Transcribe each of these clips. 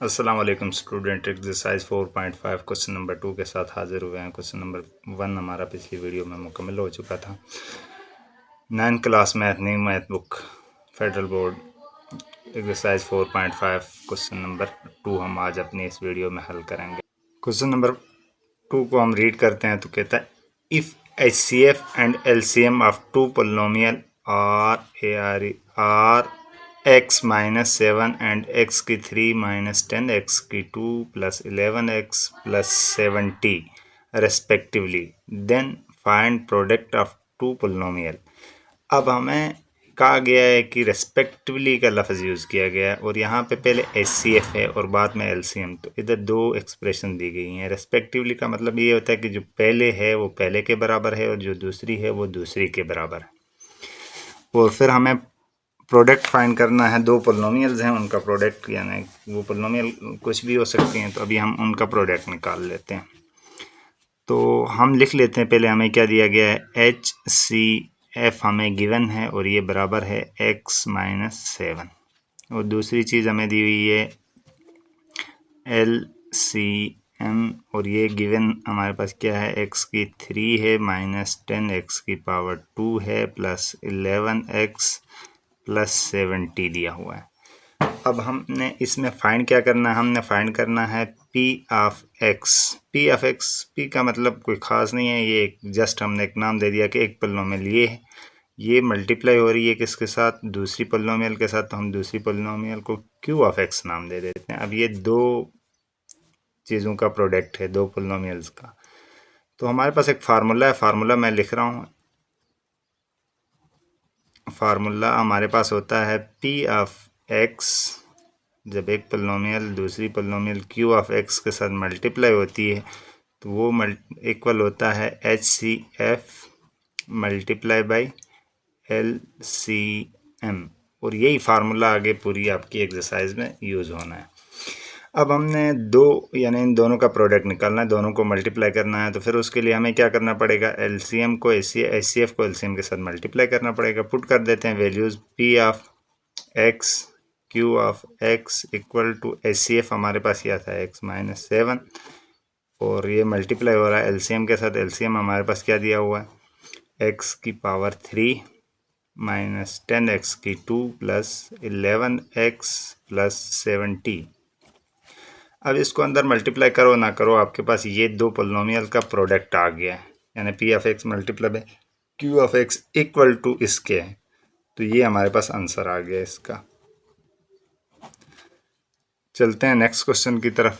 अस्सलाम वालेकुम student. Exercise 4.5 question number 2 के साथ हाजिर हुए हैं। क्वेश्चन नंबर 1 हमारा पिछली वीडियो में मुकम्मल हो चुका था। 9 class math new math book federal board exercise 4.5 question number 2 हम आज अपनी इस वीडियो में हल करेंगे। क्वेश्चन नंबर 2 को हम रीड करते हैं तो कहता है if HCF and LCM of two polynomial are x minus 7 and x की 3 माइनस 10 x की 2 plus 11x plus 70 respectively then find product of two polynomial. अब हमें कहा गया है कि रेस्पेक्टिवली का लफ्ज़ यूज़ किया गया है और यहाँ पे पहले HCF है और बाद में LCM, तो इधर दो एक्सप्रेशन दी गई हैं। रेस्पेक्टिवली का मतलब ये होता है कि जो पहले है वो पहले के बराबर है और जो दूसरी है वो दूसरी के बराबर है। और फिर हमें प्रोडक्ट फाइंड करना है। दो पोलिनोमियल्स हैं, उनका प्रोडक्ट, यानी वो पोलिनोमियल कुछ भी हो सकती हैं, तो अभी हम उनका प्रोडक्ट निकाल लेते हैं। तो हम लिख लेते हैं पहले हमें क्या दिया गया है। HCF हमें गिवन है और ये बराबर है x माइनस 7, और दूसरी चीज़ हमें दी हुई है LCM और ये गिवन हमारे पास क्या है, x की 3 है माइनस 10 x की पावर 2 है प्लस 11x प्लस 70 दिया हुआ है। अब हमने इसमें फाइंड क्या करना है, हमने फाइंड करना है P of x। P of x, P का मतलब कोई ख़ास नहीं है, ये जस्ट हमने एक नाम दे दिया कि एक पोलिनोमियल ये मल्टीप्लाई हो रही है किसके साथ, दूसरी पोलिनोमियल के साथ, तो हम दूसरी पोलिनोमियल को Q ऑफ x नाम दे देते हैं। अब ये दो चीज़ों का प्रोडक्ट है, दो पोलिनोमियल्स का। तो हमारे पास एक फार्मूला है, फार्मूला मैं लिख रहा हूँ। फार्मूला हमारे पास होता है P ऑफ x, जब एक पोलिनोमियल दूसरी पोलिनोमियल Q ऑफ x के साथ मल्टीप्लाई होती है तो वो इक्वल होता है HCF मल्टीप्लाई बाई LCM, और यही फार्मूला आगे पूरी आपकी एक्सरसाइज में यूज़ होना है। अब हमने दो यानी इन दोनों का प्रोडक्ट निकालना है, दोनों को मल्टीप्लाई करना है, तो फिर उसके लिए हमें क्या करना पड़ेगा, LCM को HCF को LCM के साथ मल्टीप्लाई करना पड़ेगा। पुट कर देते हैं values. P of x Q of x equal to HCF हमारे पास यह था x माइनस 7, और ये मल्टीप्लाई हो रहा है LCM के साथ। LCM हमारे पास क्या दिया हुआ है, x की पावर 3 माइनस 10x की 2 प्लस 11x प्लस 70। अब इसको अंदर मल्टीप्लाई करो ना करो, आपके पास ये दो पोलिनोमियल का प्रोडक्ट आ गया है, यानी P of x multiply by Q of x equal to इसके है। तो ये हमारे पास आंसर आ गया इसका। चलते हैं नेक्स्ट क्वेश्चन की तरफ।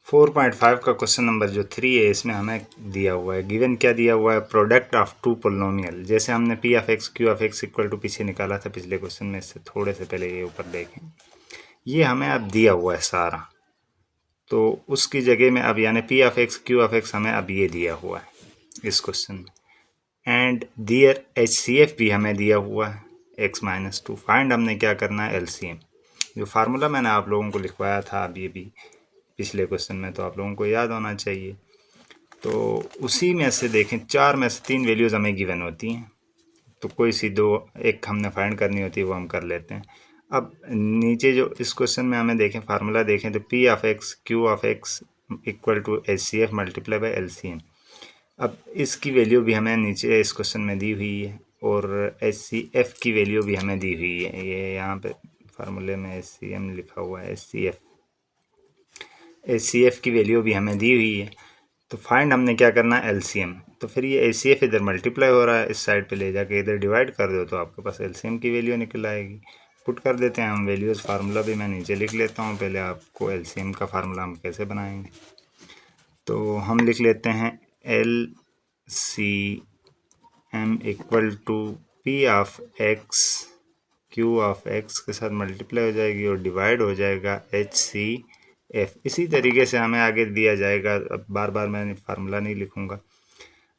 4.5 का क्वेश्चन नंबर जो 3 है, इसमें हमें दिया हुआ है, गिवन क्या दिया हुआ है, प्रोडक्ट ऑफ टू पोलिनोमियल। जैसे हमने P of x Q of x equal to पीछे निकाला था पिछले क्वेश्चन में, इससे थोड़े से पहले ये ऊपर देखें, ये हमें अब दिया हुआ है सारा, तो उसकी जगह में अब यानी P of x Q of x हमें अब ये दिया हुआ है इस क्वेश्चन में, एंड दियर HCF भी हमें दिया हुआ है x माइनस 2। फाइंड हमने क्या करना है, LCM। जो फार्मूला मैंने आप लोगों को लिखवाया था अब ये भी पिछले क्वेश्चन में, तो आप लोगों को याद होना चाहिए। तो उसी में से देखें, 4 में से 3 वैल्यूज़ हमें गिवन होती हैं, तो कोई सी दो एक हमने फाइंड करनी होती है, वो हम कर लेते हैं। अब नीचे जो इस क्वेश्चन में हमें देखें, फार्मूला देखें, तो P of x Q of x equal to HCF multiply by LCM। अब इसकी वैल्यू भी हमें नीचे इस क्वेश्चन में दी हुई है और HCF की वैल्यू भी हमें दी हुई है। ये यहाँ पे फार्मूले में HCM लिखा हुआ है, HCF की वैल्यू भी हमें दी हुई है। तो फाइंड हमने क्या करना है, LCM। तो फिर ये HCF इधर मल्टीप्लाई हो रहा है, इस साइड पे ले जाके इधर डिवाइड कर दो तो आपके पास LCM की वैल्यू निकल आएगी। पुट कर देते हैं हम वैल्यूज़। फार्मूला भी मैं नीचे लिख लेता हूँ, पहले आपको LCM का फार्मूला हम कैसे बनाएंगे। तो हम लिख लेते हैं LCM equal to P of x Q of x के साथ मल्टीप्लाई हो जाएगी और डिवाइड हो जाएगा HCF। इसी तरीके से हमें आगे दिया जाएगा। अब बार बार मैं फार्मूला नहीं लिखूँगा।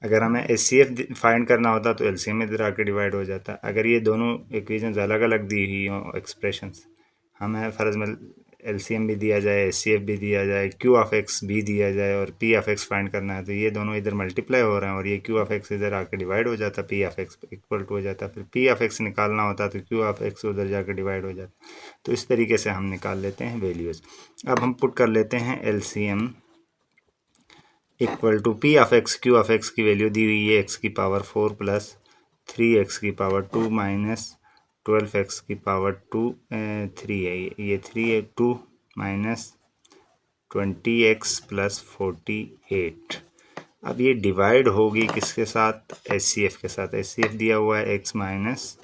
अगर हमें HCF फाइंड करना होता तो LCM इधर आके डिवाइड हो जाता। अगर ये दोनों इक्वेशंस अलग अलग दी हुई हों एक्सप्रेशंस, हमें फ़र्ज़ में एलसीएम भी दिया जाए, एचसीएफ भी दिया जाए, क्यू ऑफ एक्स भी दिया जाए और पी ऑफ एक्स फाइंड करना है, तो ये दोनों इधर मल्टीप्लाई हो रहे हैं और ये क्यू ऑफ एक्स इधर आके डिवाइड हो जाता, P of x equal to हो जाता, फिर पी ऑफ एक्स निकालना होता तो क्यू ऑफ एक्स उधर जाकर डिवाइड हो जाता। तो इस तरीके से हम निकाल लेते हैं वैल्यूज़। अब हम पुट कर लेते हैं LCM equal to P of x, Q of x की वैल्यू दी हुई है एक्स की पावर 4 प्लस 3x की पावर 2 माइनस 12x की पावर 2 3 है, ये 3 है, 2 माइनस 20x प्लस 48। अब ये डिवाइड होगी किसके साथ, HCF के साथ। HCF दिया हुआ है x माइनस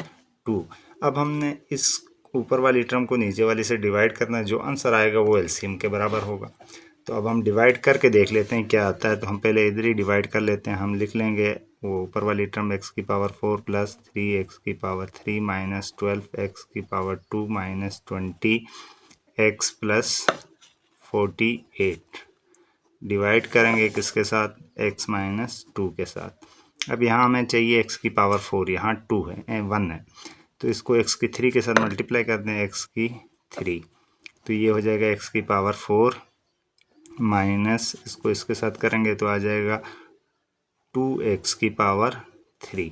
2। अब हमने इस ऊपर वाली टर्म को नीचे वाली से डिवाइड करना है, जो आंसर आएगा वो एलसीएम के बराबर होगा। तो अब हम डिवाइड करके देख लेते हैं क्या आता है। तो हम पहले इधर ही डिवाइड कर लेते हैं। हम लिख लेंगे वो ऊपर वाली टर्म x की पावर 4 प्लस 3x की पावर 3 माइनस 12x की power 2 minus 20x plus 48 divide करेंगे किसके साथ, x माइनस 2 के साथ। अब यहाँ हमें चाहिए x की पावर 4, यहाँ 2 है 1 है, तो इसको x की 3 के साथ मल्टीप्लाई कर दें, x की 3, तो ये हो जाएगा x की पावर 4 माइनस इसको इसके साथ करेंगे तो आ जाएगा 2x की पावर 3।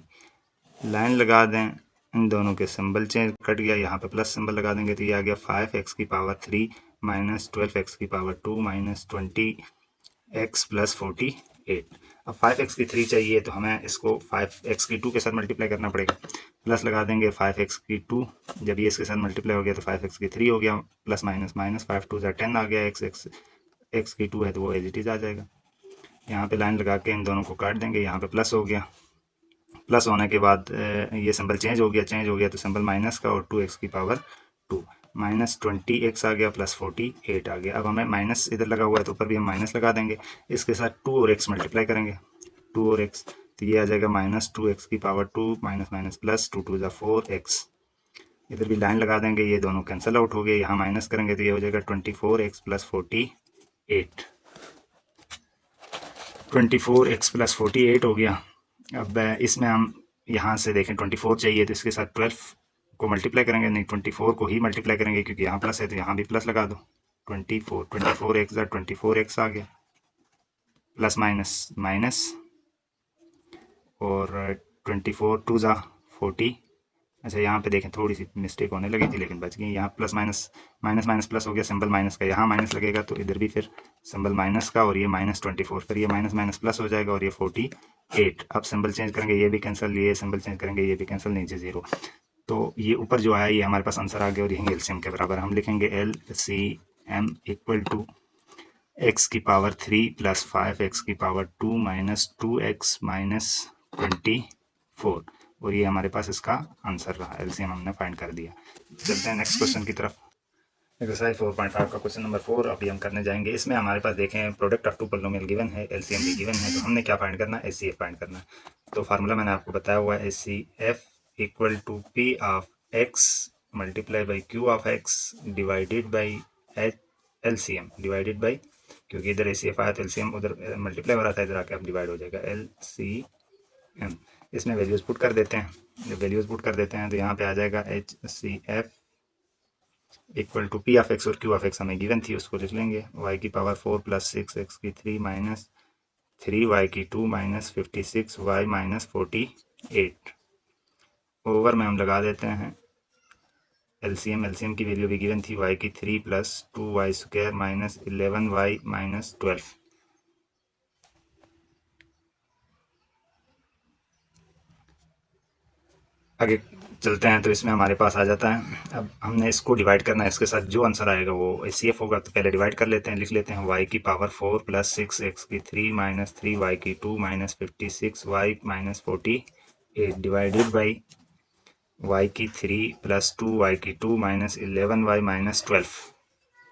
लाइन लगा दें, इन दोनों के सिंबल चेंज, कट गया, यहाँ पे प्लस सिंबल लगा देंगे तो ये आ गया 5x की पावर 3 माइनस 12x की पावर 2 माइनस 20x प्लस 48। अब 5x की 3 चाहिए तो हमें इसको 5x की 2 के साथ मल्टीप्लाई करना पड़ेगा। प्लस लगा देंगे 5x की 2, जब ये इसके साथ मल्टीप्लाई हो गया तो 5x की 3 हो गया, प्लस माइनस माइनस 5 2 10 आ गया, x की 2 है तो वो एज इट इज़ आ जाएगा। यहाँ पे लाइन लगा के इन दोनों को काट देंगे, यहाँ पे प्लस हो गया, प्लस होने के बाद ये सिंबल चेंज हो गया तो सिंबल माइनस का, और 2x की पावर 2 माइनस 20x आ गया प्लस 48 आ गया। अब हमें माइनस इधर लगा हुआ है तो ऊपर भी हम माइनस लगा देंगे, इसके साथ 2 और x मल्टीप्लाई करेंगे, 2 और x, तो ये आ जाएगा माइनस 2x की power 2 minus minus plus 2 2 4x। इधर भी लाइन लगा देंगे, ये दोनों कैंसिल आउट हो गए, यहाँ माइनस करेंगे तो ये हो जाएगा 24x प्लस 48, 24x प्लस 48 हो गया। अब इसमें हम यहाँ से देखें 24 चाहिए तो इसके साथ 12 को मल्टीप्लाई करेंगे, नहीं 24 को ही मल्टीप्लाई करेंगे क्योंकि यहाँ प्लस है तो यहाँ भी प्लस लगा दो। 24 एक्स 24x आ गया, प्लस माइनस माइनस, और 24 2 40। अच्छा यहाँ पे देखें थोड़ी सी मिस्टेक होने लगी थी लेकिन बच गई, यहाँ plus minus minus minus plus हो गया, सिंबल माइनस का, यहाँ माइनस लगेगा तो इधर भी फिर सिंबल माइनस का, और ये माइनस 24, फिर ये माइनस माइनस प्लस हो जाएगा और ये 48। अब सिंबल चेंज करेंगे, ये भी कैंसिल, ये सिंबल चेंज करेंगे, ये भी कैंसिल, नीचे 0। तो ये ऊपर जो आया ये हमारे पास आंसर आ गया और यही एलसीएम के बराबर। हम लिखेंगे LCM इक्वल टू x की पावर 3 प्लस 5x की पावर 2 माइनस 2x माइनस 24, और ये हमारे पास इसका आंसर रहा। एलसीएम हमने फाइंड कर दिया। चलते हैं नेक्स्ट क्वेश्चन की तरफ। एक्सरसाइज 4.5 का क्वेश्चन नंबर 4 अभी हम करने जाएंगे। इसमें हमारे पास देखें product of two polynomial given है, एलसीएम भी गिवन है, तो हमने क्या फाइंड करना है, एचसीएफ फाइंड करना है। तो फार्मूला मैंने आपको बताया हुआ है, HCF equal to P of x multiply by Q of x divided by LCM divided by, क्योंकि इधर एचसीएफ आया तो एलसीएम उधर मल्टीप्लाई हो रहा था, इधर आके अब डिवाइड हो जाएगा एलसीएम। इसमें वैल्यूज पुट कर देते हैं, जब वैल्यूज पुट कर देते हैं तो यहाँ पे आ जाएगा HCF equal to P of x, और क्यू ऑफ एक्स हमें गिवन थी उसको लिख लेंगे, y की पावर 4 प्लस 6x की 3 माइनस 3y की 2 माइनस 56y माइनस 48 ओवर में हम लगा देते हैं एलसीएम की वैल्यू भी गिवन थी, y की 3 plus 2y square minus 11y minus 12। आगे चलते हैं तो इसमें हमारे पास आ जाता है, अब हमने इसको डिवाइड करना है, इसके साथ जो आंसर आएगा वो एचसीएफ होगा। तो पहले डिवाइड कर लेते हैं, लिख लेते हैं y की पावर 4 प्लस 6x की 3 माइनस 3y की 2 minus 56y minus 48 divided by y की 3 प्लस 2y की 2 माइनस 11y माइनस 12।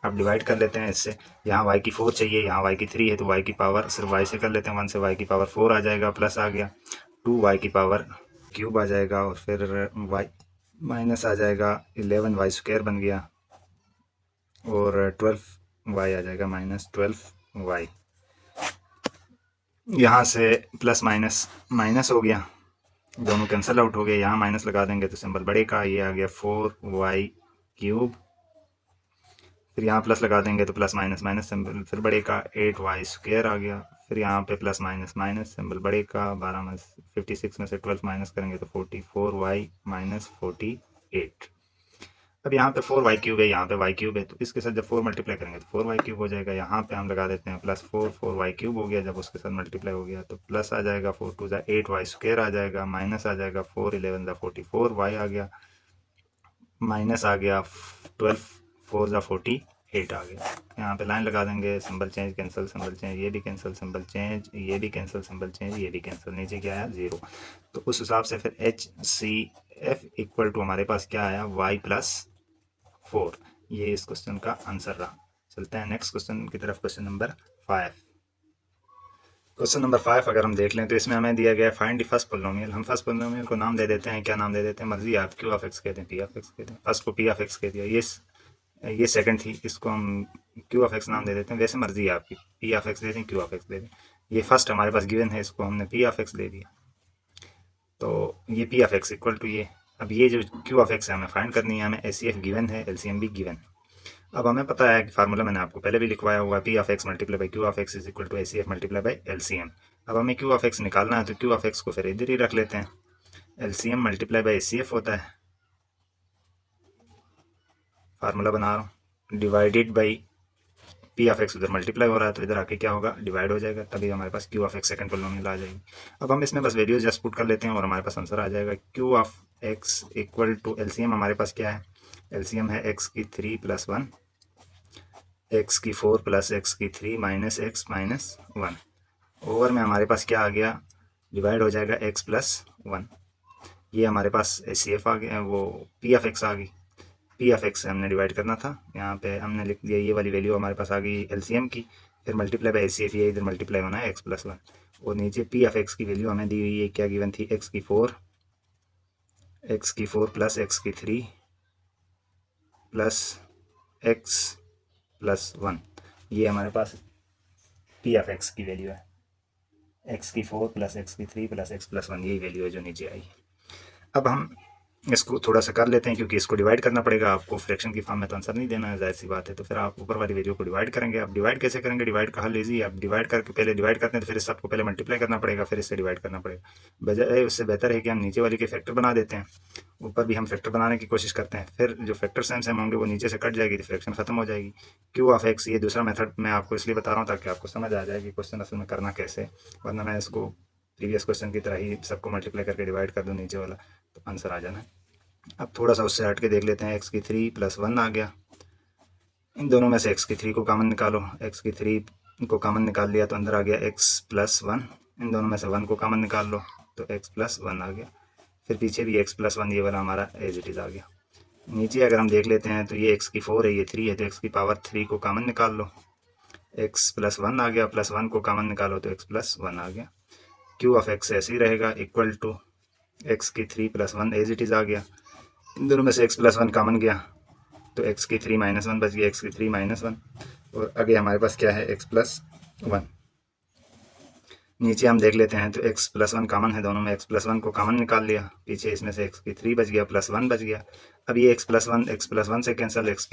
अब डिवाइड कर लेते हैं इससे, यहाँ y की 4 चाहिए, यहाँ y की 3 है तो y की पावर सिर्फ y से कर लेते हैं, 1 से y की पावर 4 आ जाएगा, प्लस आ गया 2y की पावर क्यूब आ जाएगा, और फिर y माइनस आ जाएगा 11y स्क्वायर बन गया, और 12y आ जाएगा माइनस 12y। यहाँ से प्लस माइनस माइनस हो गया, दोनों कैंसिल आउट हो गए, यहाँ माइनस लगा देंगे तो सिंबल बढ़ेगा, ये आ गया 4y क्यूब, फिर यहाँ प्लस लगा देंगे तो प्लस माइनस माइनस सिंबल फिर बढ़ेगा 8y² आ गया। फिर यहाँ पे प्लस माइनस माइनस सिंबल बढ़ेगा 12 में 56 में से 12 माइनस करेंगे तो 44y माइनस 48। अब यहाँ पे 4y³ है, यहाँ पे y³ है, तो इसके साथ जब 4 मल्टीप्लाई करेंगे तो 4y³ हो जाएगा। यहाँ पे हम लगा देते हैं प्लस 4y³ हो गया, जब उसके साथ मल्टीप्लाई हो गया तो प्लस आ जाएगा 4 2 8y² आ जाएगा, माइनस आ जाएगा 4 11 44y आ गया, माइनस आ गया 12 4 48 आ गया। यहाँ पे लाइन लगा देंगे, symbol change cancel symbol change, ये भी कैंसिल सिंबल चेंज, ये भी कैंसिल सिंबल चेंज, ये भी कैंसिल, नीचे क्या आया 0। तो उस हिसाब से फिर HCF इक्वल टू हमारे पास क्या आया y+4। ये इस क्वेश्चन का आंसर रहा। चलते हैं नेक्स्ट क्वेश्चन की तरफ, क्वेश्चन नंबर 5। क्वेश्चन नंबर 5 अगर हम देख लें तो इसमें हमें दिया गया फाइंड द फर्स्ट पोलिनोमियल। हम फर्स्ट पोलिनोमियल को नाम दे देते हैं, क्या नाम दे देते हैं मर्जी आप, Q(x) कहते हैं, P(x) कहते हैं। फर्स्ट को P(x) कह दिया, ये सेकंड थी, इसको हम Q(x) नाम दे देते हैं, वैसे मर्जी है आपकी, P(x) दे दें Q(x) दे दें। ये फर्स्ट हमारे पास गिवन है, इसको हमने P(x) दे दिया, तो ये P(x) इक्वल टू ये। अब ये जो Q(x) है हमें फाइंड करनी है, हमें HCF गिवन है, LCM भी गिवन। अब हमें पता है कि फार्मूला मैंने आपको पहले भी लिखवाया हुआ, P(x) multiply by Q(x) is equal to HCF multiply by LCM। अब हमें Q(x) निकालना है तो Q(x) को फिर इधर ही रख लेते हैं, LCM मल्टीप्लाई बाई HCF होता है, फार्मूला बना रहा हूँ, डिवाइडेड बाई P(x) उधर मल्टीप्लाई हो रहा है तो इधर आके क्या होगा डिवाइड हो जाएगा, तभी हमारे पास Q(x) सेकंड पोलिनोमियल आ जाएगी। अब हम इसमें बस वैल्यूज जस्ट पुट कर लेते हैं और हमारे पास आंसर आ जाएगा। Q(x) इक्वल टू LCM हमारे पास क्या है, LCM है x की 3 + 1, x की 4 + x की 3 माइनस x माइनस 1, ओवर में हमारे पास क्या आ गया डिवाइड हो जाएगा x + 1। ये हमारे पास HCF आ गया, वो P(x) आ गई, P(x) से हमने डिवाइड करना था, यहाँ पे हमने लिख दिया, ये वाली वैल्यू हमारे पास आ गई LCM की, फिर मल्टीप्लाई बाई HCF, ये इधर मल्टीप्लाई होना है x + 1, और नीचे P(x) की वैल्यू हमें दी हुई है, क्या गिवन थी, x की 4 + x की 3 + x + 1, ये हमारे पास P(x) की वैल्यू है, x की 4 + x की 3 + x + 1, यही वैल्यू है जो नीचे आई। अब हम इसको थोड़ा सा कर लेते हैं, क्योंकि इसको डिवाइड करना पड़ेगा आपको, फ्रैक्शन की फॉर्म में तो आंसर नहीं देना है, जाहिर सी बात है, तो फिर आप ऊपर वाली वैल्यू को डिवाइड करेंगे। आप डिवाइड कैसे करेंगे, डिवाइड का हल ईजी है, आप डिवाइड करके पहले डिवाइड करते हैं तो फिर इस सबको पहले मल्टीप्लाई करना पड़ेगा, फिर इससे डिवाइड करना पड़ेगा, बजाय उससे बेहतर है कि हम नीचे वाली के फैक्टर बना देते हैं, ऊपर भी हम फैक्टर बनाने की कोशिश करते हैं, फिर जो फैक्टर सेम होंगे वो नीचे से कट जाएगी तो फ्रैक्शन खत्म हो जाएगी। Q(x) ये दूसरा मेथड मैं आपको इसलिए बता रहा हूँ ताकि आपको समझ आ जाए कि क्वेश्चन असल में करना कैसे, वरना मैं इसको प्रीवियस क्वेश्चन की तरह ही सबको मल्टीप्लाई करके डिवाइड कर दूँ नीचे वाला, तो आंसर आ जाना है। अब थोड़ा सा उससे हट के देख लेते हैं, x की 3 + 1 आ गया, इन दोनों में से x की 3 को कॉमन निकालो, x की 3 को कॉमन निकाल लिया तो अंदर आ गया x + 1, इन दोनों में से 1 को कॉमन निकाल लो तो x + 1 आ गया, फिर पीछे भी x + 1 ये वाला हमारा एज इट इज़ आ गया। नीचे अगर हम देख लेते हैं तो ये x की 4 है, ये 3 है, तो x की पावर 3 को कॉमन निकाल लो, x + 1 आ गया, प्लस 1 को कॉमन निकालो तो x + 1 आ गया। Q(x) ऐसे ही रहेगा, इक्वल टू x की 3 + 1 एज इट इज़ आ गया, इन दोनों में से x + 1 कॉमन गया तो x की 3 - 1 बच गया, x की 3 - 1, और आगे हमारे पास क्या है x + 1। नीचे हम देख लेते हैं तो x + 1 कॉमन है, दोनों में x + 1 को कॉमन निकाल लिया, पीछे इसमें से x की 3 बच गया, प्लस 1 बच गया। अब ये x + 1 से कैंसिल, x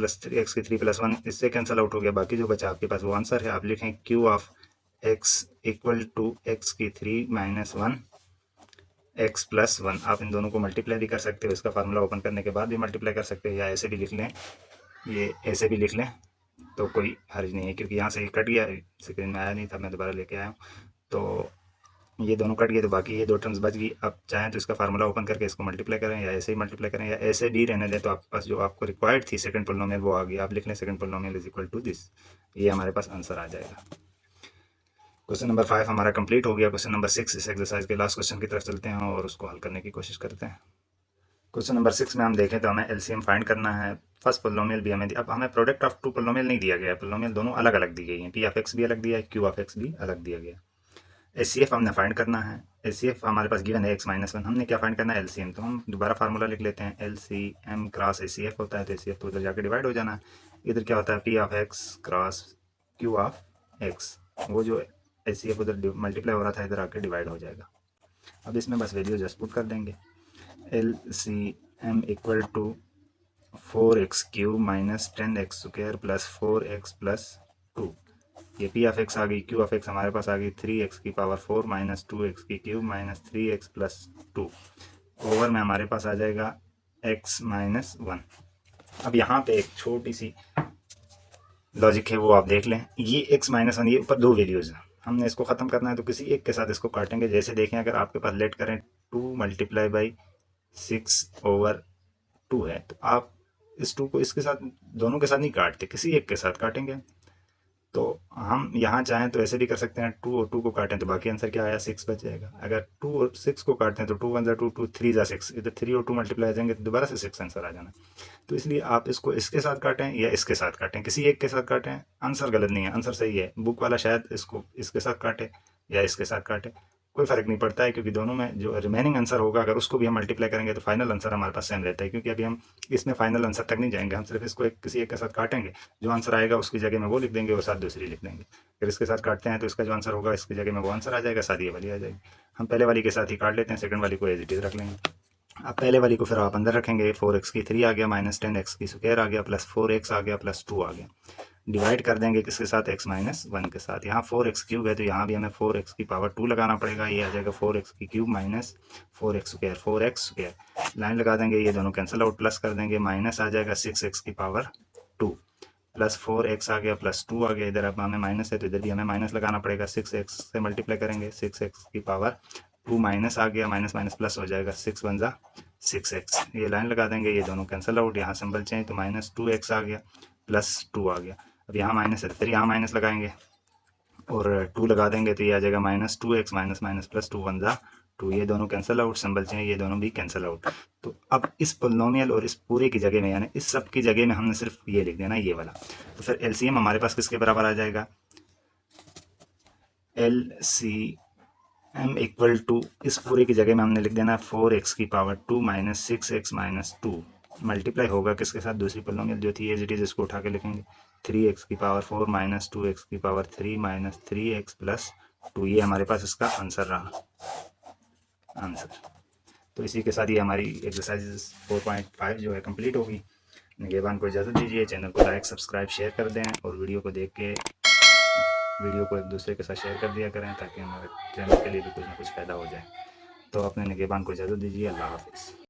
की 3 + 1 इससे कैंसिल आउट हो गया, बाकी जो बचा आपके पास वो आंसर है। आप लिखें Q(x) इक्वल टू x की 3 - 1 x + 1। आप इन दोनों को मल्टीप्लाई भी कर सकते हो, इसका फार्मूला ओपन करने के बाद भी मल्टीप्लाई कर सकते हो, या ऐसे भी लिख लें, ये ऐसे भी लिख लें तो कोई हर्ज नहीं है, क्योंकि यहाँ से ये कट गया, स्क्रीन में आया नहीं था, मैं दोबारा लेके आया हूँ, तो ये दोनों कट गए तो बाकी ये 2 टर्म्स बच गई। आप चाहें तो इसका फार्मूला ओपन करके इसको मल्टीप्लाई करें, या ऐसे ही मल्टीप्लाई करें, या ऐसे भी रहने दें, तो आपके पास जो आपको रिक्वायर्ड थी सेकंड पोलिनोमियल वो आ गई। आप लिख लें second polynomial is equal to this, ये हमारे पास आंसर आ जाएगा। क्वेश्चन नंबर 5 हमारा कंप्लीट हो गया। क्वेश्चन नंबर 6, इस एक्सरसाइज के लास्ट क्वेश्चन की तरफ चलते हैं और उसको हल करने की कोशिश करते हैं। क्वेश्चन नंबर 6 में हम देखें तो हमें LCM फाइंड करना है, फर्स्ट पोलिनोमियल भी हमें अब हमें प्रोडक्ट ऑफ 2 पोलिनोमियल नहीं दिया गया है, पोलिनोमियल दोनों अलग अलग दी गई हैं, P(x) भी अलग दिया है, Q(x) भी अलग दिया गया। HCF हमने फाइंड करना है, HCF हमारे पास गिवन है x - 1, हमने क्या फाइंड करना है LCM, तो हम दोबारा फार्मूला लिख लेते हैं, LCM क्रॉस HCF होता है, तो HCF तो उधर जाके डिवाइड हो जाना है, इधर क्या होता है P(x) क्रॉस Q(x), वो जो HCF उधर मल्टीप्लाई हो रहा था इधर आके डिवाइड हो जाएगा। अब इसमें बस वैल्यू जस्ट पुट कर देंगे, LCM equal to 4x³ minus 10x² plus 4x plus 2। ये p(x) आ गई, q(x) हमारे पास आ गई 3x⁴ minus 2x³ minus 3x plus 2। Over में हमारे पास आ जाएगा x माइनस 1। अब यहाँ पे एक छोटी सी लॉजिक है, वो आप देख लें। ये x माइनस 1, ये ऊपर दो वैल्यूज़ हैं, हमने इसको ख़त्म करना है तो किसी एक के साथ इसको काटेंगे। जैसे देखें, अगर आपके पास लेट करें 2 मल्टीप्लाई बाई 6/2 है, तो आप इस 2 को इसके साथ, दोनों के साथ नहीं काटते, किसी एक के साथ काटेंगे। तो हम यहाँ चाहें तो ऐसे भी कर सकते हैं, 2 और 2 को काटें तो बाकी आंसर क्या आया, 6 बच जाएगा। अगर 2 और 6 को काटते हैं तो 2 1 2, 2 3 6, इधर 3 और 2 मल्टीप्लाई आ जाएंगे तो दोबारा से 6 आंसर आ जाना। तो इसलिए आप इसको इसके साथ काटें या इसके साथ काटें, किसी एक के साथ काटें, आंसर गलत नहीं है, आंसर सही है। बुक वाला शायद इसको इसके साथ काटे या इसके साथ काटे, कोई फ़र्क नहीं पड़ता है, क्योंकि दोनों में जो रिमेनिंग आंसर होगा अगर उसको भी हम मल्टीप्लाई करेंगे तो फाइनल आंसर हमारे पास सेम रहता है। क्योंकि अभी हम इसमें फाइनल आंसर तक नहीं जाएंगे, हम सिर्फ इसको किसी एक के साथ काटेंगे, जो आंसर आएगा उसकी जगह में वो लिख देंगे और साथ दूसरी लिख देंगे। अगर इसके साथ काटते हैं तो इसका जो आंसर होगा इसकी जगह में वो आंसर आ जाएगा, साथ ये वाली आ जाएगी। हम पहले वाली के साथ ही काट लेते हैं, सेकंड वाली को एज इट इज़ रख लेंगे। अब पहले वाली को फिर आप अंदर रखेंगे, 4x³ आ गया माइनस 10x² आ गया प्लस 4x आ गया प्लस 2 आ गया। डिवाइड कर देंगे किसके साथ, x माइनस 1 के साथ। यहाँ 4x³ है तो यहाँ भी हमें 4x⁴ लगाना पड़ेगा, ये आ जाएगा 4x³ minus 4x², 4x²। Line लगा देंगे, ये दोनों कैंसिल आउट, प्लस कर देंगे, माइनस आ जाएगा 6x⁴ प्लस 4x आ गया प्लस 2 आ गया। इधर अब हमें माइनस है तो इधर भी हमें माइनस लगाना पड़ेगा, 6x से मल्टीप्लाई करेंगे, 6x⁴ माइनस आ गया, माइनस माइनस प्लस हो जाएगा, 6 1 जा 6x। ये लाइन लगा देंगे, ये दोनों कैंसिल आउट, यहाँ सिंबल चेंज, तो माइनस 2x आ गया प्लस 2 आ गया। अब यहाँ माइनस है फिर यहाँ माइनस लगाएंगे और 2 लगा देंगे तो ये आ जाएगा minus 2x minus minus plus 2 1 जा 2। ये दोनों कैंसिल आउट, सिंबल चेंज, ये दोनों भी कैंसिल आउट। तो अब इस पोलिनोमियल और इस पूरे की जगह में, यानी इस सब की जगह में हमने सिर्फ ये लिख देना, ये वाला। तो फिर एलसीएम हमारे पास किसके बराबर आ जाएगा, एलसीएम इक्वल टू, इस पूरे की जगह में हमने लिख देना 4x⁴ minus 6x minus 2 multiply होगा किसके साथ, दूसरी पोलिनोमियल जो थी एज इट इज, इसको उठा के लिखेंगे 3x⁴ minus 2x⁴ minus 3x plus 2। ये हमारे पास इसका आंसर रहा, आंसर। तो इसी के साथ ये हमारी एक्सरसाइज 4.5 जो है कंप्लीट होगी। निगेबान को इजाज़त दीजिए, चैनल को लाइक सब्सक्राइब शेयर कर दें और वीडियो को देख के वीडियो को एक दूसरे के साथ शेयर कर दिया करें, ताकि हमारे चैनल के लिए भी कुछ ना कुछ फ़ायदा हो जाए। तो अपने निगेबान को इजाज़त दीजिए, अल्लाह हाफ़िज़।